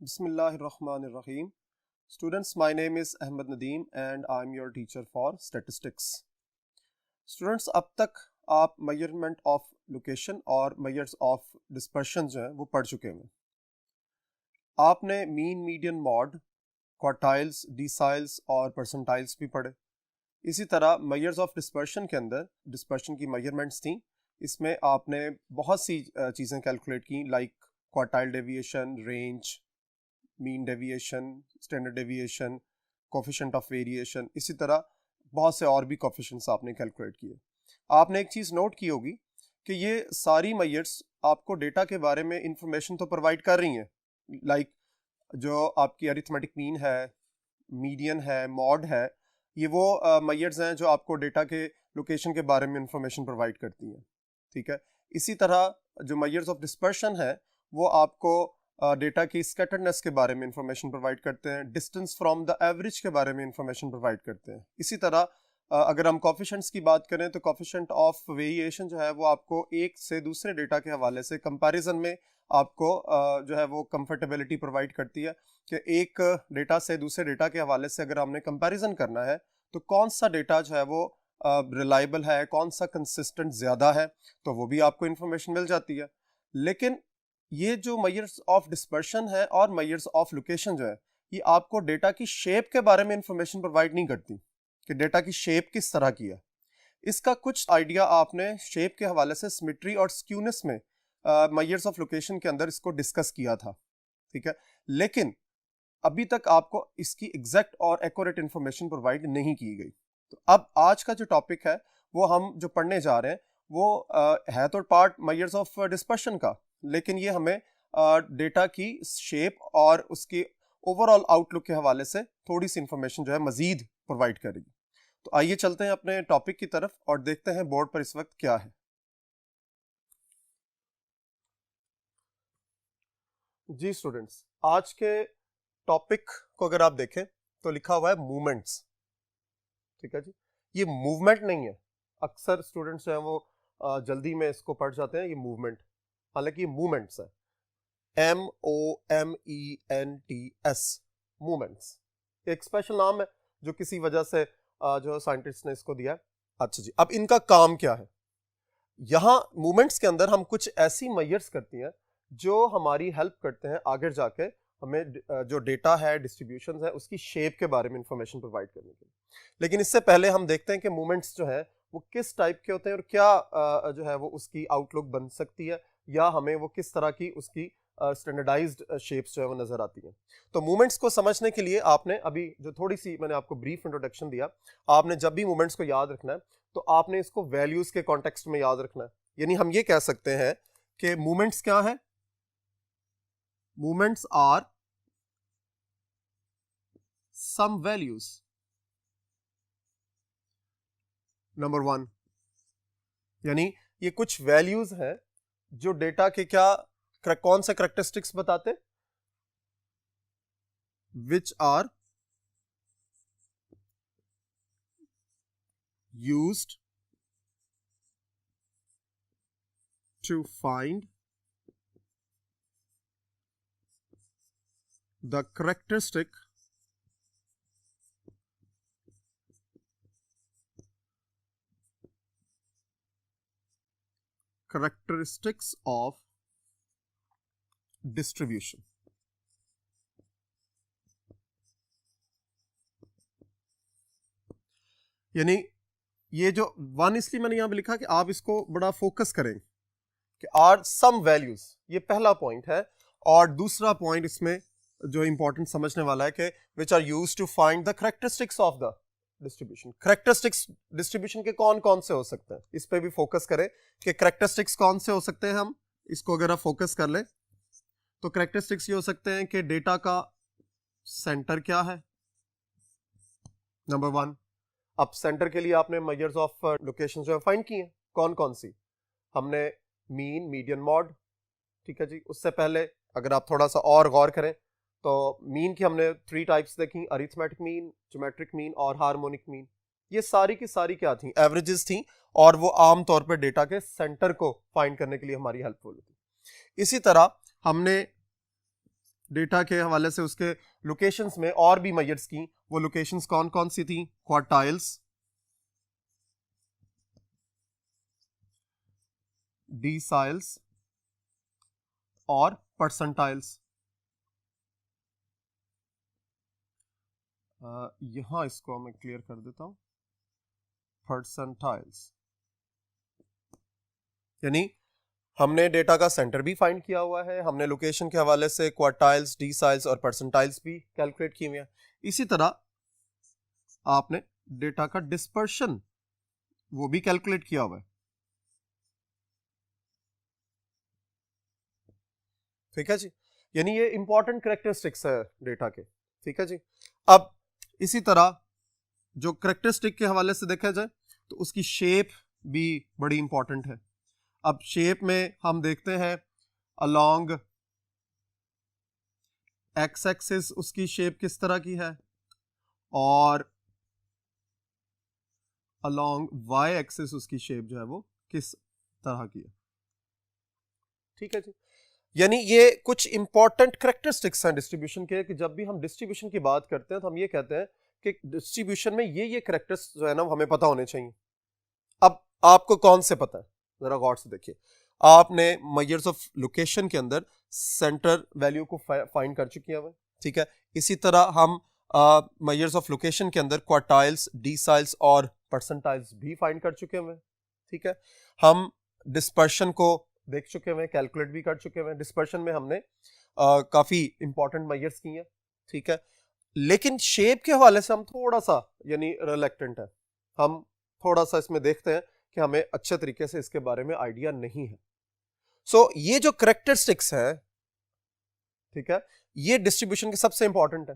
Bismillahirrahmanirrahim. Students, my name is Ahmed Nadeem and I'm your teacher for statistics. Students, अब तक आप measurement of location और measures of dispersion जो है वो पढ़ चुके हैं. आपने mean, median, mode, quartiles, deciles और percentiles भी पढ़े. इसी तरह measures of dispersion के अंदर dispersion की measurements थी. इसमें आपने बहुत सी चीज़ें कैलकुलेट की like quartile deviation, range, mean deviation, standard deviation, coefficient of variation, इसी तरह बहुत से और भी कोफिशिएंट्स आपने कैलकुलेट किए. आपने एक चीज़ नोट की होगी कि ये सारी मेजर्स आपको डेटा के बारे में इंफॉर्मेशन तो प्रोवाइड कर रही हैं, लाइक जो आपकी अरिथमेटिक मीन है, मीडियन है, मॉड है, ये वो मेजर्स हैं जो आपको डेटा के लोकेशन के बारे में इंफॉर्मेशन प्रोवाइड करती हैं. ठीक है. इसी तरह जो मेजर्स ऑफ डिस्पर्शन है वो आपको डेटा की स्कैटर्डनेस के बारे में इंफॉर्मेशन प्रोवाइड करते हैं, डिस्टेंस फ्रॉम द एवरेज के बारे में इंफॉर्मेशन प्रोवाइड करते हैं. इसी तरह अगर हम कोफिशिएंट्स की बात करें तो कोफिशिएंट ऑफ वेरिएशन जो है वो आपको एक से दूसरे डेटा के हवाले से कंपैरिजन में आपको जो है वो कंफर्टेबिलिटी प्रोवाइड करती है कि एक डेटा से दूसरे डेटा के हवाले से अगर हमने कंपैरिजन करना है तो कौन सा डेटा जो है वो रिलायबल है, कौन सा कंसिस्टेंट ज़्यादा है, तो वो भी आपको इंफॉर्मेशन मिल जाती है. लेकिन ये जो मेजर्स ऑफ डिस्पर्शन है और मेजर्स ऑफ लोकेशन जो है ये आपको डेटा की शेप के बारे में इंफॉर्मेशन प्रोवाइड नहीं करती कि डेटा की शेप किस तरह की है. इसका कुछ आइडिया आपने शेप के हवाले से सिमेट्री और स्क्यूनेस में मेजर्स ऑफ लोकेशन के अंदर इसको डिस्कस किया था. ठीक है. लेकिन अभी तक आपको इसकी एग्जैक्ट और एक्यूरेट इंफॉर्मेशन प्रोवाइड नहीं की गई. तो अब आज का जो टॉपिक है वो हम जो पढ़ने जा रहे हैं वो है तो पार्ट मेजर्स ऑफ डिस्पर्शन का, लेकिन ये हमें डेटा की शेप और उसकी ओवरऑल आउटलुक के हवाले से थोड़ी सी इंफॉर्मेशन जो है मजीद प्रोवाइड करेगी. तो आइए चलते हैं अपने टॉपिक की तरफ और देखते हैं बोर्ड पर इस वक्त क्या है. जी स्टूडेंट्स, आज के टॉपिक को अगर आप देखें तो लिखा हुआ है मूवमेंट्स. ठीक है जी. ये मूवमेंट नहीं है. अक्सर स्टूडेंट्स जो है वो जल्दी में इसको पढ़ जाते हैं ये मूवमेंट, हालांकि ये मूवमेंट्स है. MOMENTS, movements. एक स्पेशल नाम है जो किसी वजह से जो साइंटिस्ट ने इसको दिया है. अच्छा जी, अब इनका काम क्या है? यहाँ मूवमेंट्स के अंदर हम कुछ ऐसी मेजर्स करती हैं जो हमारी हेल्प करते हैं आगे जाके हमें जो डेटा है, डिस्ट्रीब्यूशन है, उसकी शेप के बारे में इंफॉर्मेशन प्रोवाइड करने के लिए. लेकिन इससे पहले हम देखते हैं कि मूवमेंट्स जो है वो किस टाइप के होते हैं और क्या जो है वो उसकी आउटलुक बन सकती है या हमें वो किस तरह की उसकी स्टैंडर्डाइज्ड शेप्स जो है वो नजर आती हैं. तो मूवमेंट्स को समझने के लिए आपने अभी जो थोड़ी सी मैंने आपको ब्रीफ इंट्रोडक्शन दिया, आपने जब भी मूवमेंट्स को याद रखना है तो आपने इसको वैल्यूज के कॉन्टेक्स्ट में याद रखना है. यानी हम ये कह सकते हैं कि मूवमेंट्स क्या है? Movements are some values. Number 1, यानी ये कुछ वैल्यूज हैं जो डेटा के क्या कौन से करेक्टरिस्टिक्स बताते, which are used to find the characteristics of distribution. यानी ये जो 1 इसलिए मैंने यहां पे लिखा कि आप इसको बड़ा फोकस करें कि आर सम वैल्यूज, ये पहला पॉइंट है. और दूसरा पॉइंट इसमें जो इंपॉर्टेंट समझने वाला है कि which are used to find the characteristics of the distribution. Characteristics distribution के कौन कौन से हो सकते हैं, इस पे भी फोकस करें कि कैरेक्टरिस्टिक्स कौन से हो सकते हैं. हम इसको अगर आप फोकस कर ले तो कैरेक्टरिस्टिक्स ये हो सकते हैं कि डेटा का सेंटर क्या है, नंबर 1. अब सेंटर के लिए आपने मेजर्स ऑफ लोकेशन जो है फाइंड की हैं. कौन कौन सी? हमने मीन, मीडियन, मॉड. ठीक है जी. उससे पहले अगर आप थोड़ा सा और गौर करें तो मीन की हमने 3 टाइप्स देखी, अरिथमेटिक मीन, ज्योमेट्रिक मीन और हार्मोनिक मीन. ये सारी की सारी क्या थी? एवरेजेस थी और वो आम तौर पर डेटा के सेंटर को फाइंड करने के लिए हमारी हेल्पफुल थी. इसी तरह हमने डेटा के हवाले से उसके लोकेशंस में और भी मेजर्स की, वो लोकेशंस कौन कौन सी थी? क्वार्टाइल्स, डिसाइल्स और परसेंटाइल्स। यहां इसको मैं क्लियर कर देता हूं, परसेंटाइल्स। यानी हमने डेटा का सेंटर भी फाइंड किया हुआ है, हमने लोकेशन के हवाले से क्वार्टाइल्स, डिसाइल्स और परसेंटाइल्स भी कैलकुलेट किए हुए हैं। इसी तरह आपने डेटा का डिस्पर्शन वो भी कैलकुलेट किया हुआ है। ठीक है जी, यानी ये इंपॉर्टेंट कैरेक्टरिस्टिक्स है डेटा के। ठीक है जी, अब इसी तरह जो कैरेक्टरिस्टिक के हवाले से देखा जाए तो उसकी शेप भी बड़ी इंपॉर्टेंट है। अब शेप में हम देखते हैं अलोंग एक्स एक्सिस उसकी शेप किस तरह की है और अलोंग वाई एक्सिस उसकी शेप जो है वो किस तरह की है। ठीक है जी, यानी ये कुछ इंपॉर्टेंट कैरेक्टरिस्टिक्स हैं डिस्ट्रीब्यूशन के, कि जब भी हम डिस्ट्रीब्यूशन की बात करते हैं तो हम ये कहते हैं कि डिस्ट्रीब्यूशन में ये कैरेक्टर्स जो है ना हमें पता होने चाहिए। अब आपको कौन से पता है, जरा गौर से देखिए। आपने मेजर्स ऑफ लोकेशन के अंदर सेंटर वैल्यू को फाइंड कर चुके हैं। ठीक है, इसी तरह हम मेजर्स ऑफ लोकेशन के अंदर क्वार्टाइल्स, डिसाइल्स और परसेंटाइल्स भी फाइंड कर चुके हैं। ठीक है, हम डिस्पर्शन को देख चुके हैं, कैलकुलेट भी कर चुके हैं। डिस्पर्शन में हमने काफी इंपॉर्टेंट मेजर्स किए हैं। ठीक है, लेकिन शेप के हवाले से हम थोड़ा सा यानी रिलेक्टेंट है, हम थोड़ा सा इसमें देखते हैं कि हमें अच्छे तरीके से इसके बारे में आइडिया नहीं है। सो ये जो कैरेक्टरिस्टिक्स है, ठीक है, ये डिस्ट्रीब्यूशन के सबसे इंपॉर्टेंट है।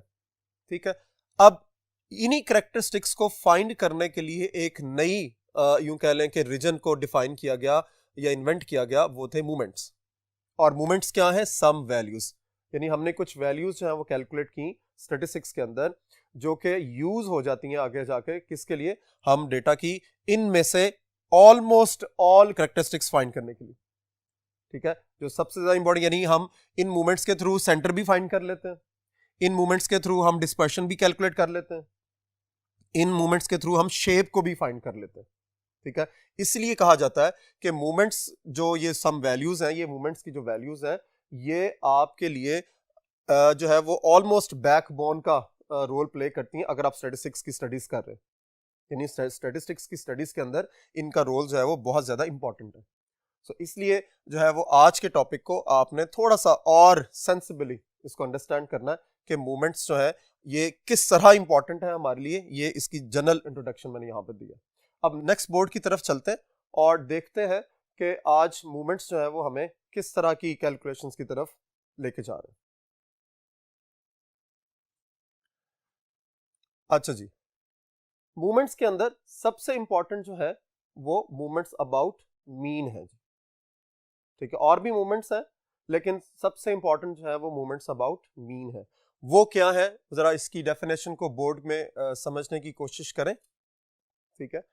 ठीक है, अब इन्हीं कैरेक्टरिस्टिक्स को फाइंड करने के लिए एक नई यूं कह लें कि रीजन को डिफाइन किया गया या इन्वेंट किया गया, वो थे मूवमेंट्स। और मूवमेंट्स क्या है? Some values. यानी हमने कुछ वैल्यूज जो है वो कैलकुलेट की स्टैटिस्टिक्स के अंदर, जो कि यूज हो जाती हैं आगे जाके किसके लिए? हम डेटा की इनमें से ऑलमोस्ट ऑल कैरेक्टरिस्टिक्स फाइंड करने के लिए। ठीक है, जो सबसे ज्यादा इंपॉर्टेंट, यानी हम इन मूवमेंट्स के थ्रू सेंटर भी फाइंड कर लेते हैं, इन मूवमेंट्स के थ्रू हम डिस्पर्शन भी कैलकुलेट कर लेते हैं, इन मूवमेंट्स के थ्रू हम शेप को भी फाइंड कर लेते हैं। ठीक है, इसलिए कहा जाता है कि मूवमेंट्स जो ये सम वैल्यूज हैं, ये मूवमेंट्स की जो वैल्यूज हैं, ये आपके लिए जो है वो ऑलमोस्ट बैकबोन का रोल प्ले करती हैं अगर आप स्टैटिस्टिक्स की स्टडीज कर रहे हैं। यानी स्टैटिस्टिक्स की स्टडीज के अंदर इनका रोल जो है वो बहुत ज्यादा इंपॉर्टेंट है। सो इसलिए जो है वो आज के टॉपिक को आपने थोड़ा सा और सेंसिबली इसको अंडरस्टैंड करना है कि मूवमेंट्स जो है ये किस तरह इंपॉर्टेंट है हमारे लिए। ये इसकी जनरल इंट्रोडक्शन मैंने यहाँ पे दिया। अब नेक्स्ट बोर्ड की तरफ चलते हैं और देखते हैं कि आज मूवमेंट्स जो है वो हमें किस तरह की कैलकुलेशंस की तरफ लेके जा रहे हैं। अच्छा जी, मूवमेंट्स के अंदर सबसे इंपॉर्टेंट जो है वो मूवमेंट्स अबाउट मीन है जी। ठीक है, और भी मूवमेंट्स हैं लेकिन सबसे इंपॉर्टेंट जो है वो मूवमेंट्स अबाउट मीन है। वो क्या है, जरा इसकी डेफिनेशन को बोर्ड में समझने की कोशिश करें। ठीक है,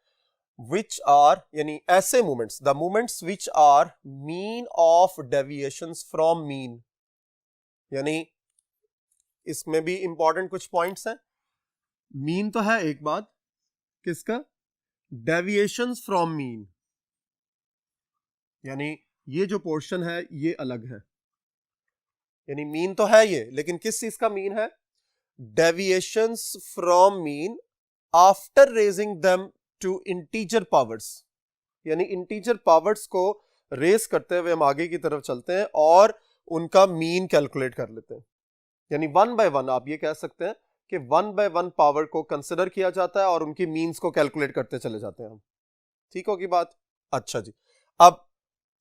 विच आर यानी ऐसे movements, the movements which are mean of deviations from mean. यानी इसमें भी इंपॉर्टेंट कुछ पॉइंट्स हैं। मीन तो है एक बात, किसका? डेविएशंस फ्रॉम मीन, यानी ये जो पोर्शन है ये अलग है। यानी मीन तो है ये, लेकिन किस चीज का मीन है? Deviations from mean after raising them to integer powers. यानी इंटीजर पावर्स को रेस करते हुए हम आगे की तरफ चलते हैं और उनका मीन कैलकुलेट कर लेते हैं। यानी वन बाय वन आप ये कह सकते हैं कि वन बाय वन पावर को कंसिडर किया जाता है और उनकी मीन्स को कैलकुलेट करते चले जाते हैं हम। ठीक होगी बात? अच्छा जी, अब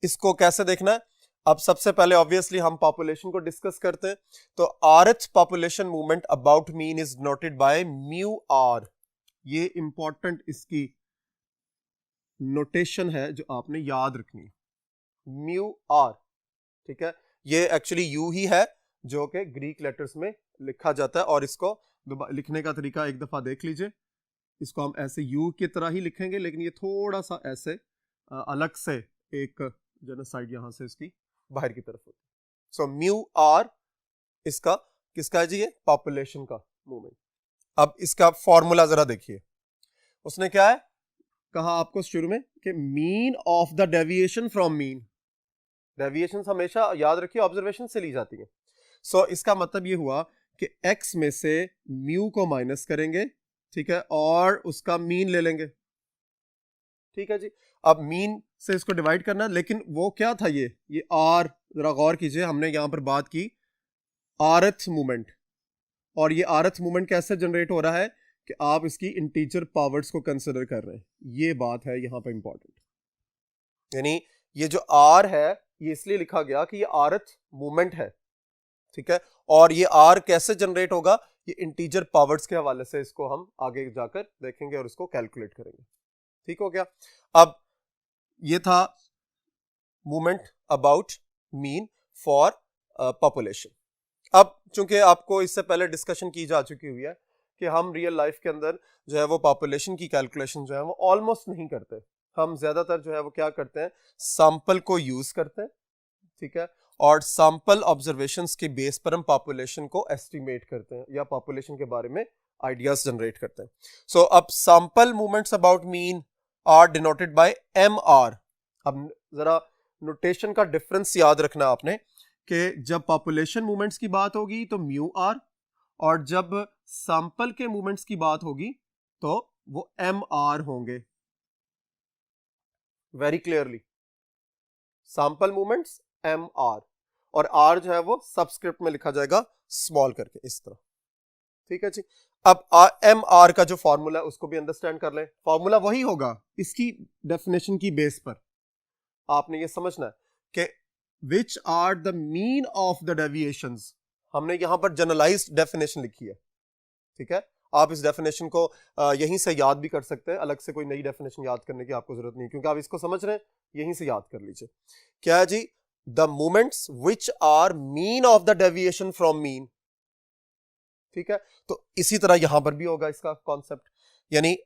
इसको कैसे देखना है? अब सबसे पहले ऑब्वियसली हम पॉपुलेशन को डिस्कस करते हैं। तो rth population movement about mean is noted by mu R. ये इंपॉर्टेंट इसकी नोटेशन है जो आपने याद रखनी है, म्यू आर। ठीक है, ये एक्चुअली यू ही है जो कि ग्रीक लेटर्स में लिखा जाता है, और इसको लिखने का तरीका एक दफा देख लीजिए। इसको हम ऐसे यू की तरह ही लिखेंगे, लेकिन ये थोड़ा सा ऐसे अलग से एक जो ना साइड यहां से इसकी बाहर की तरफ होती है। सो म्यू आर इसका किसका है जी? ये पॉपुलेशन का मूवमेंट। अब इसका फॉर्मूला जरा देखिए, उसने क्या है कहा आपको शुरू में कि mean of the deviation from mean. Deviation हमेशा याद रखिए ऑब्जर्वेशन से ली जाती है। सो इसका मतलब ये हुआ कि x में से म्यू को माइनस करेंगे, ठीक है, और उसका मीन ले लेंगे, ठीक है जी। अब मीन से इसको डिवाइड करना, लेकिन वो क्या था ये आर, जरा गौर कीजिए, हमने यहां पर बात की आरथ मूवमेंट, और ये आरथ मूवमेंट कैसे जनरेट हो रहा है कि आप इसकी इंटीजर पावर्स को कंसिडर कर रहे हैं, ये बात है यहां पर इंपॉर्टेंट। यानी ये जो आर है ये इसलिए लिखा गया कि ये आरथ मूवमेंट है, ठीक है, और ये आर कैसे जनरेट होगा, ये इंटीजर पावर्स के हवाले से इसको हम आगे जाकर देखेंगे और इसको कैलकुलेट करेंगे, ठीक हो गया। अब ये था movement about mean for population. अब चूंकि आपको इससे पहले डिस्कशन की जा चुकी हुई है कि हम रियल लाइफ के अंदर जो है वो पॉपुलेशन की कैलकुलेशन जो है वो ऑलमोस्ट नहीं करते, हम ज्यादातर जो है वो क्या करते हैं, सैंपल को यूज करते हैं, ठीक है, और सैंपल ऑब्जर्वेशंस के बेस पर हम पॉपुलेशन को एस्टिमेट करते हैं या पॉपुलेशन के बारे में आइडियाज जनरेट करते हैं। सो अब sample movements about mean are denoted by M R. अब जरा नोटेशन का डिफरेंस याद रखना आपने कि जब पॉपुलेशन मूवमेंट्स की बात होगी तो म्यू आर, और जब सैंपल के मूवमेंट्स की बात होगी तो वो एम आर होंगे। Very clearly, sample movements M R, और आर जो है वो सबस्क्रिप्ट में लिखा जाएगा स्मॉल करके इस तरह, ठीक है जी। अब एम आर का जो फॉर्मूला है उसको भी अंडरस्टैंड कर लें। फॉर्मूला वही होगा, इसकी डेफिनेशन की बेस पर आपने ये समझना है कि which are the mean of the deviations. हमने यहां पर जनरलाइज्ड डेफिनेशन लिखी है, ठीक है, आप इस डेफिनेशन को यहीं से याद भी कर सकते हैं, अलग से कोई नई डेफिनेशन याद करने की आपको जरूरत नहीं, क्योंकि आप इसको समझ रहे हैं, यहीं से याद कर लीजिए। क्या है जी? The movements which are mean of the deviation from mean, ठीक है। तो इसी तरह यहां पर भी होगा इसका कॉन्सेप्ट, यानी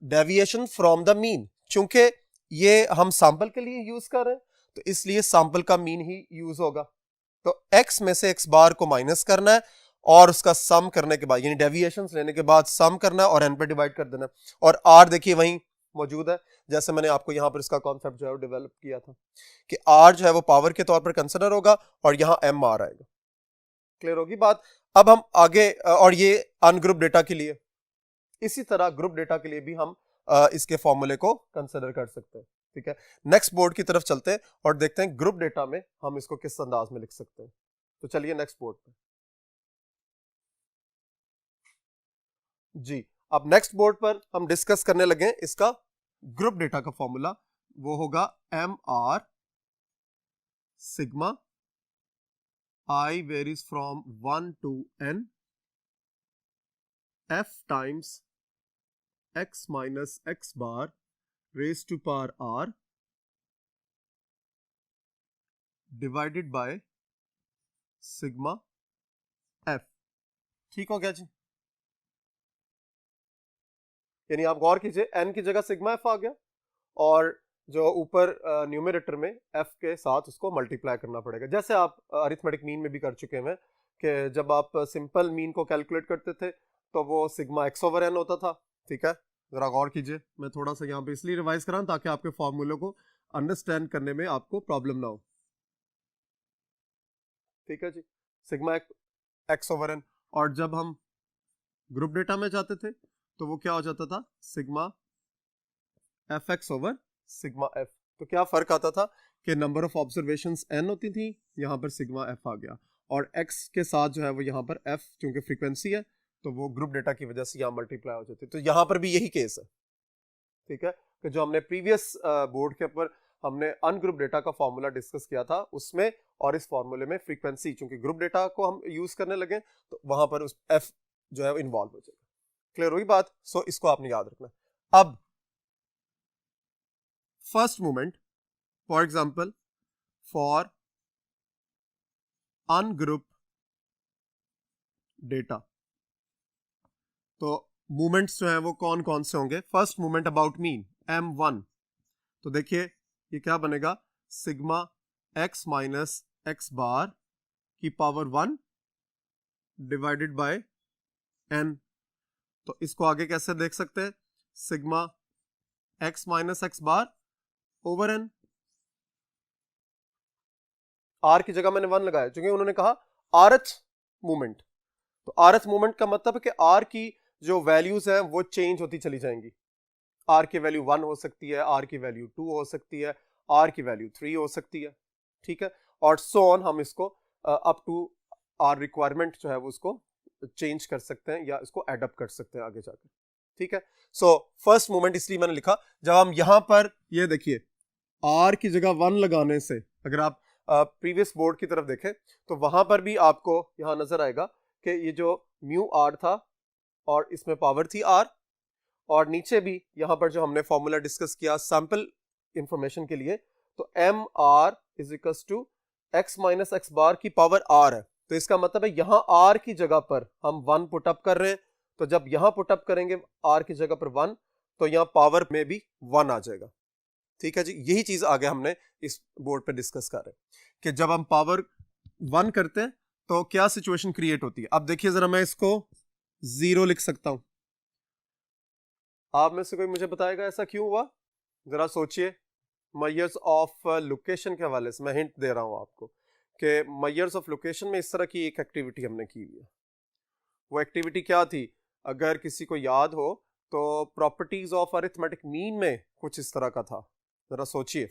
डेविएशन फ्रॉम द मीन, चूंकि ये हम सैंपल के लिए यूज कर रहे हैं तो इसलिए सैंपल का मीन ही यूज होगा। तो x में से x बार को माइनस करना है और उसका सम करने के बाद, यानी डेविएशंस लेने के बाद सम करना है और n पे डिवाइड कर देना, और r देखिए वहीं मौजूद है, जैसे मैंने आपको यहां पर इसका कॉन्सेप्ट जो है वो डेवलप किया था कि r जो है वो पावर के तौर पर कंसिडर होगा और यहां m r आएगा। क्लियर होगी बात? अब हम आगे, और ये अनग्रुप डेटा के लिए, इसी तरह ग्रुप डेटा के लिए भी हम इसके फॉर्मूले को कंसिडर कर सकते हैं, ठीक है। नेक्स्ट बोर्ड की तरफ चलते हैं और देखते हैं ग्रुप डेटा में हम इसको किस अंदाज में लिख सकते हैं। तो चलिए नेक्स्ट बोर्ड पे जी। अब नेक्स्ट बोर्ड पर हम डिस्कस करने लगे इसका ग्रुप डेटा का फॉर्मूला, वो होगा M R sigma I varies from 1 to n f times x minus x bar raised to power r divided by sigma f। ठीक हो गया जी? यानी आप गौर कीजिए, n की जगह सिग्मा f आ गया और जो ऊपर न्यूमरेटर में f के साथ उसको मल्टीप्लाई करना पड़ेगा, जैसे आप अरिथमेटिक मीन में भी कर चुके हैं कि जब आप सिंपल मीन को कैलकुलेट करते थे तो वो सिग्मा x ओवर n होता था, ठीक है। जरा गौर कीजिए, मैं थोड़ा सा यहाँ पे इसलिए रिवाइज कर रहा हूँ ताकि आपके फॉर्मूले को अंडरस्टैंड करने में आपको प्रॉब्लम ना हो, ठीक है जी। सिग्मा x ओवर n, और जब हम ग्रुप डेटा में जाते थे तो वो क्या हो जाता था, sigma F x over sigma F. तो क्या फर्क आता था कि नंबर ऑफ ऑब्जर्वेशंस n होती थी, यहाँ पर सिग्मा f आ गया, और x के साथ जो है वो यहाँ पर f क्योंकि फ्रीक्वेंसी है तो वो ग्रुप डेटा की वजह से यहाँ मल्टीप्लाई हो जाती है। तो यहाँ पर भी यही केस है, ठीक है, कि जो हमने प्रीवियस बोर्ड के ऊपर हमने अनग्रुप डेटा का फॉर्मूला डिस्कस किया था उसमें और इस फॉर्मूले में फ्रीक्वेंसी, चूंकि ग्रुप डेटा को हम यूज करने लगे तो वहां पर उस f जो है इन्वॉल्व हो जाएगा। क्लियर हुई बात? सो इसको आपने याद रखना। अब first movement, for example for ungroup data, तो मूवमेंट्स जो है वो कौन कौन से होंगे। First movement about mean m1, तो देखिए ये क्या बनेगा, सिग्मा x माइनस x बार की पावर 1 डिवाइडेड बाय n। तो इसको आगे कैसे देख सकते हैं, sigma x minus X bar over n। r की जगह मैंने 1 लगाया क्योंकि उन्होंने कहा rth मूवमेंट। तो rth मूवमेंट का मतलब है कि r की जो वैल्यूज हैं वो चेंज होती चली जाएंगी। r की वैल्यू 1 हो सकती है, r की वैल्यू 2 हो सकती है, r की वैल्यू 3 हो सकती है, ठीक है, और सो ऑन। हम इसको अप टू आर रिक्वायरमेंट जो है वो उसको चेंज कर सकते हैं या इसको एडअप कर सकते हैं आगे जाकर, ठीक है। सो फर्स्ट मूवमेंट इसलिए मैंने लिखा, जब हम यहां पर ये देखिए r की जगह 1 लगाने से, अगर आप प्रीवियस बोर्ड की तरफ देखें तो वहां पर भी आपको यहां नजर आएगा कि ये जो म्यू r था और इसमें पावर थी r, और नीचे भी यहां पर जो हमने फॉर्मूला डिस्कस किया सैंपल इंफॉर्मेशन के लिए, तो M R is equal to X minus X bar की पावर आर है। तो इसका मतलब है यहां आर की जगह पर हम 1 पुट अप कर रहे हैं, तो जब यहां पुट अप करेंगे आर की जगह पर 1, तो यहां पावर में भी 1 आ जाएगा, ठीक है जी। यही चीज आगे हमने इस बोर्ड पे डिस्कस कर रहे हैं कि जब हम पावर 1 करते हैं तो क्या सिचुएशन क्रिएट होती है। अब देखिए जरा, मैं इसको 0 लिख सकता हूं। आप में से कोई मुझे बताएगा ऐसा क्यों हुआ? जरा सोचिए। मेजर्स ऑफ लोकेशन के हवाले से मैं हिंट दे रहा हूं आपको कि मेजर्स ऑफ लोकेशन में इस तरह की एक एक्टिविटी हमने की हुई है। वो एक्टिविटी क्या थी? अगर किसी को याद हो तो प्रॉपर्टीज ऑफ अरिथमेटिक मीन में कुछ इस तरह का था। जरा सोचिए,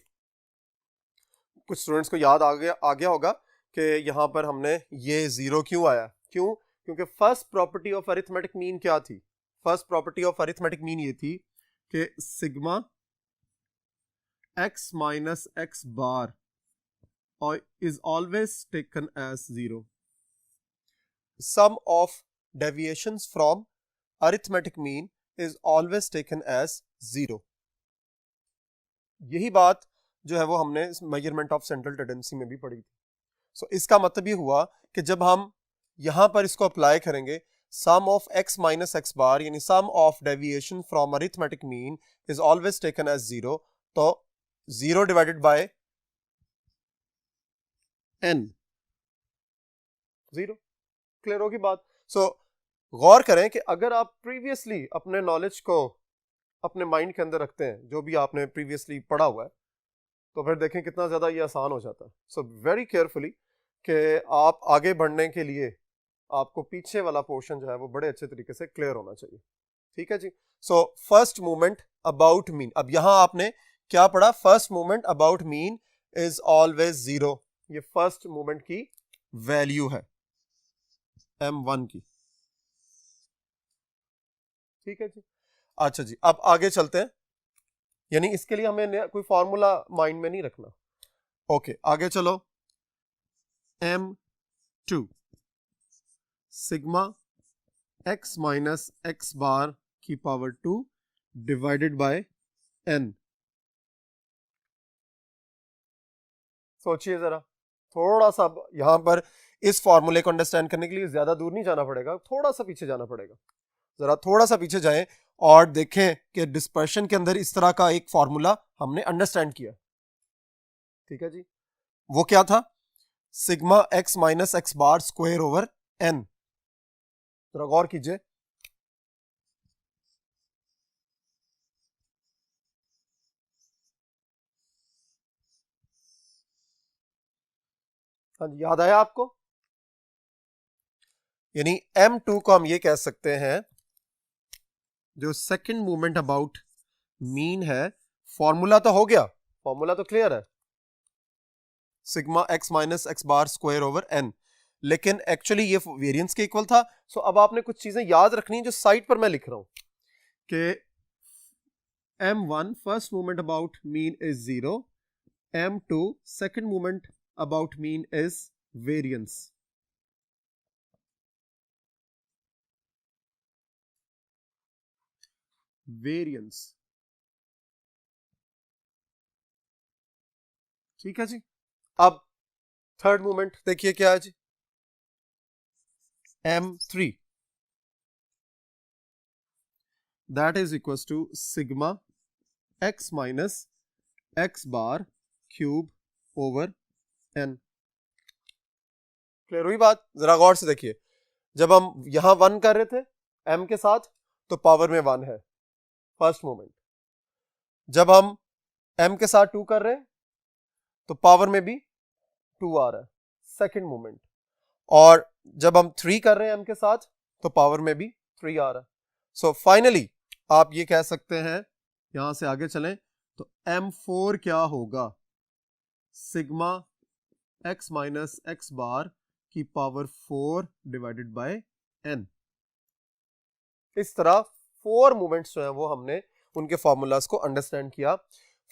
कुछ स्टूडेंट्स को याद आ गया होगा कि यहां पर हमने ये 0 क्यों आया। क्यों? क्योंकि first property of arithmetic mean क्या थी? First property of arithmetic mean ये थी कि sigma x minus X bar is always taken as 0. Sum of deviations from arithmetic mean is always taken as 0. यही बात जो है वो हमने मेजरमेंट ऑफ सेंट्रल टेंडेंसी में भी पढ़ी थी। सो इसका मतलब ये हुआ कि जब हम यहां पर इसको अप्लाई करेंगे, sum of x minus X bar यानी sum of deviation from arithmetic mean is always taken as 0, तो 0 डिवाइडेड बाय n 0। क्लियर होगी बात? सो गौर करें कि अगर आप प्रीवियसली अपने नॉलेज को अपने माइंड के अंदर रखते हैं, जो भी आपने प्रीवियसली पढ़ा हुआ है, तो फिर देखें कितना ज्यादा ये आसान हो जाता है। सो वेरी केयरफुली कि आप आगे बढ़ने के लिए आपको पीछे वाला पोर्शन जो है वो बड़े अच्छे तरीके से क्लियर होना चाहिए, ठीक है जी। So first movement about mean, अब यहां आपने क्या पढ़ा? First movement about mean is always 0। ये फर्स्ट मूवमेंट की वैल्यू है m1 की, ठीक है जी। अच्छा जी, अब आगे चलते हैं, यानी इसके लिए हमें कोई फॉर्मूला माइंड में नहीं रखना। ओके, आगे चलो। m2 sigma x minus X bar की पावर 2 डिवाइडेड बाय n। सोचिए जरा, थोड़ा सा यहां पर इस फॉर्मूले को अंडरस्टैंड करने के लिए ज्यादा दूर नहीं जाना पड़ेगा, थोड़ा सा पीछे जाना पड़ेगा। जरा थोड़ा सा पीछे जाएं और देखें कि डिस्पर्शन के अंदर इस तरह का एक फॉर्मूला हमने अंडरस्टैंड किया, ठीक है जी। वो क्या था? Sigma x minus X bar square over n। जरा गौर कीजिए। हाँ जी, याद आया आपको? यानी m2 को हम ये कह सकते हैं, जो सेकंड मूवमेंट अबाउट मीन है। फॉर्मूला तो हो गया, फॉर्मूला तो क्लियर है, sigma x minus X bar square over n, लेकिन एक्चुअली ये वेरिएंस के इक्वल था। सो अब आपने कुछ चीजें याद रखनी है जो साइड पर मैं लिख रहा हूं कि m1 first movement about mean is 0, m2 second movement about mean is variance. Variance, ठीक है जी। अब थर्ड मूवमेंट देखिए क्या है जी, m3 that is equal to sigma x minus X bar cube over n। Clear हुई बात? जरा गौर से देखिए, जब हम यहां 1 कर रहे थे m के साथ तो पावर में 1 है फर्स्ट मोमेंट, जब हम m के साथ 2 कर रहे हैं तो पावर में भी 2 आ रहा है सेकंड मोमेंट, और जब हम 3 कर रहे हैं m के साथ तो पावर में भी 3 आ रहा है। सो फाइनली आप ये कह सकते हैं, यहां से आगे चलें तो m4 क्या होगा, sigma x minus X bar की पावर 4 डिवाइडेड बाय n। इस तरह 4 मूवमेंट्स जो हैं वो हमने उनके फॉर्मूलाज को अंडरस्टैंड किया।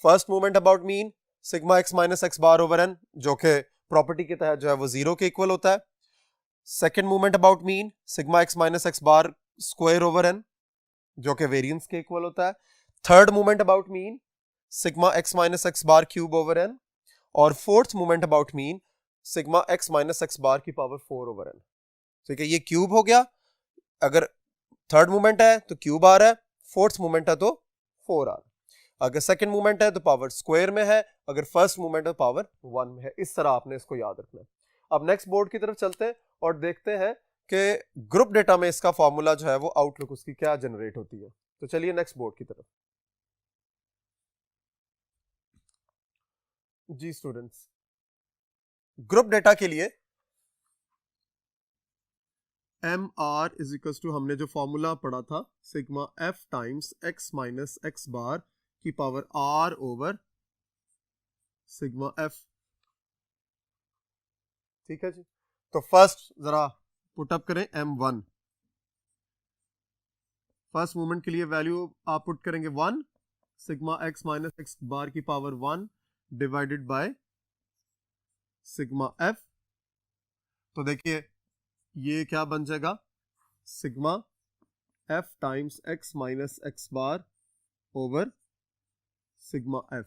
First movement about mean sigma x minus X bar over n, जो कि प्रॉपर्टी के तहत जो है वो 0 के इक्वल होता है। Second movement about mean sigma x minus X bar square over n, जो कि वेरिएंस के इक्वल होता है। Third movement about mean sigma x minus X bar cube over n, और fourth movement about mean sigma x minus X bar की power 4 over n। ठीक है, ये क्यूब हो गया, अगर थर्ड मूवमेंट है तो क्यूब आ रहा है, फोर्थ मूवमेंट है तो 4 आ रहा है, अगर सेकंड मूवमेंट है तो पावर स्क्वायर में है, अगर फर्स्ट मूवमेंट है तो पावर 1 में है। इस तरह आपने इसको याद रखना है। अब नेक्स्ट बोर्ड की तरफ चलते हैं और देखते हैं कि ग्रुप डेटा में इसका फॉर्मूला जो है वो आउटलुक उसकी क्या जनरेट होती है। तो चलिए नेक्स्ट बोर्ड की तरफ। जी स्टूडेंट्स, ग्रुप डेटा के लिए M R is equal to, हमने जो फॉर्मूला पढ़ा था, sigma F times X minus X bar की power R over sigma F. ठीक है जी, तो फर्स्ट जरा पुटअप करें m1। फर्स्ट मूवमेंट के लिए वैल्यू आप पुट करेंगे 1, sigma x minus X bar की power 1 divided by sigma f। तो देखिए ये क्या बन जाएगा, sigma f times x minus X bar over sigma f।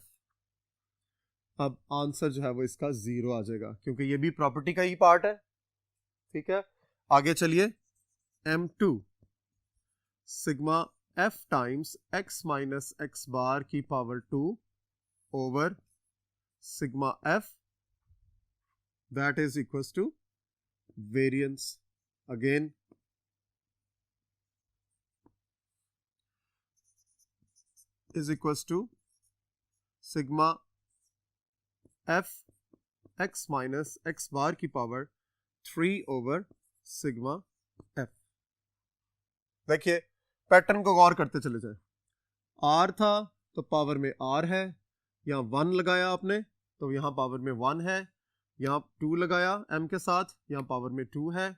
अब आंसर जो है वो इसका 0 आ जाएगा, क्योंकि ये भी प्रॉपर्टी का ही पार्ट है। ठीक है, आगे चलिए, m2 sigma f times x minus X bar की power 2 over sigma f, that is equal to variance again. Is equal to sigma f x minus X bar की पावर 3 ओवर सिग्मा f। देखिए pattern को गौर करते चले जाए, r था तो पावर में r है, यहाँ 1 लगाया आपने तो यहाँ पावर में 1 है, यहाँ 2 लगाया m के साथ, यहाँ पावर में 2 है,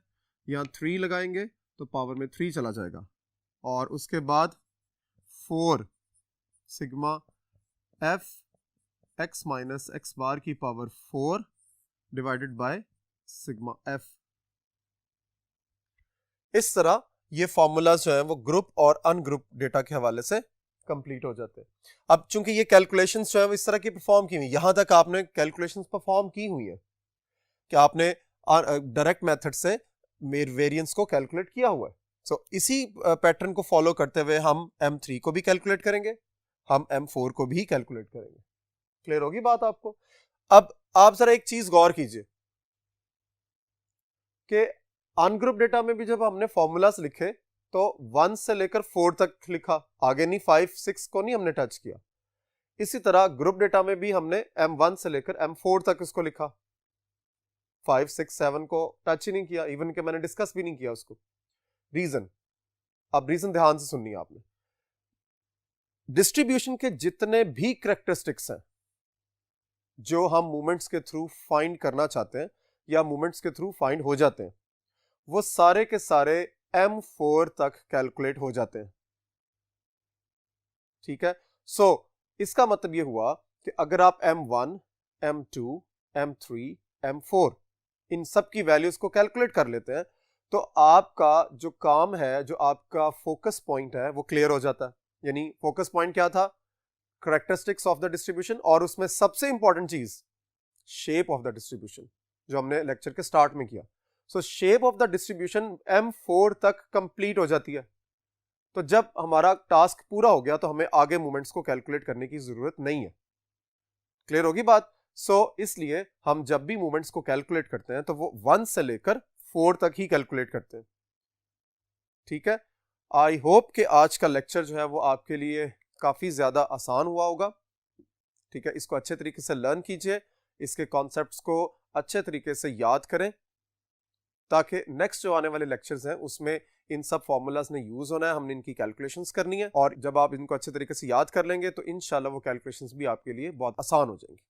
यहाँ 3 लगाएंगे तो पावर में 3 चला जाएगा, और उसके बाद 4 sigma f x minus X bar की power 4 divided by sigma f। इस तरह ये फॉर्मूलाज जो हैं वो ग्रुप और अनग्रुप डेटा के हवाले से कंप्लीट हो जाते हैं। अब चूंकि ये कैलकुलेशंस जो है वो इस तरह की परफॉर्म की हुई, यहां तक आपने कैलकुलेशंस परफॉर्म की हुई है कि आपने डायरेक्ट मेथड से वेरिएंस को कैलकुलेट किया हुआ है। सो इसी पैटर्न को फॉलो करते हुए हम m3 को भी कैलकुलेट करेंगे, हम m4 को भी कैलकुलेट करेंगे। क्लियर होगी बात आपको? अब आप जरा एक चीज गौर कीजिए कि अनग्रुप डेटा में भी जब हमने फॉर्मूलास लिखे तो 1 से लेकर 4 तक लिखा, आगे नहीं 5 6 को नहीं हमने टच किया। इसी तरह ग्रुप डेटा में भी हमने m1 से लेकर m4 तक इसको लिखा, 5 6 7 को टच ही नहीं किया, इवन के मैंने डिस्कस भी नहीं किया उसको। रीजन, अब रीजन ध्यान से सुननी आपने। डिस्ट्रीब्यूशन के जितने भी कैरेक्टरिस्टिक्स हैं जो हम मूवमेंट्स के थ्रू फाइंड करना चाहते हैं या मूवमेंट्स के थ्रू फाइंड हो जाते हैं, वो सारे के सारे m4 तक कैलकुलेट हो जाते हैं। ठीक है, सो इसका मतलब ये हुआ कि अगर आप m1 m2 m3 m4 इन सब की वैल्यूज को कैलकुलेट कर लेते हैं तो आपका जो काम है, जो आपका फोकस पॉइंट है वो क्लियर हो जाता है। यानी फोकस पॉइंट क्या था, कैरेक्टरिस्टिक्स ऑफ द डिस्ट्रीब्यूशन, और उसमें सबसे इंपॉर्टेंट चीज शेप ऑफ द डिस्ट्रीब्यूशन जो हमने लेक्चर के स्टार्ट में किया। सो shape of the distribution m4 तक कंप्लीट हो जाती है। तो जब हमारा टास्क पूरा हो गया तो हमें आगे मूवमेंट्स को कैलकुलेट करने की जरूरत नहीं है। क्लियर होगी बात? इसलिए हम जब भी मूवमेंट्स को कैलकुलेट करते हैं तो वो 1 से लेकर 4 तक ही कैलकुलेट करते हैं। ठीक है, आई होप कि आज का लेक्चर जो है वो आपके लिए काफ़ी ज़्यादा आसान हुआ होगा। ठीक है, इसको अच्छे तरीके से लर्न कीजिए, इसके कॉन्सेप्ट्स को अच्छे तरीके से याद करें, ताकि नेक्स्ट जो आने वाले लेक्चर्स हैं उसमें इन सब फॉर्मूलाज ने यूज होना है, हमने इनकी कैलकुलेशंस करनी है, और जब आप इनको अच्छे तरीके से याद कर लेंगे तो इंशाल्लाह वो कैलकुलेशंस भी आपके लिए बहुत आसान हो जाएंगी।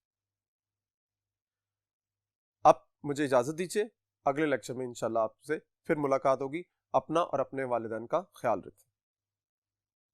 अब मुझे इजाजत दीजिए, अगले लेक्चर में इंशाल्लाह आपसे फिर मुलाकात होगी। अपना और अपने वालिदैन का ख्याल रखें।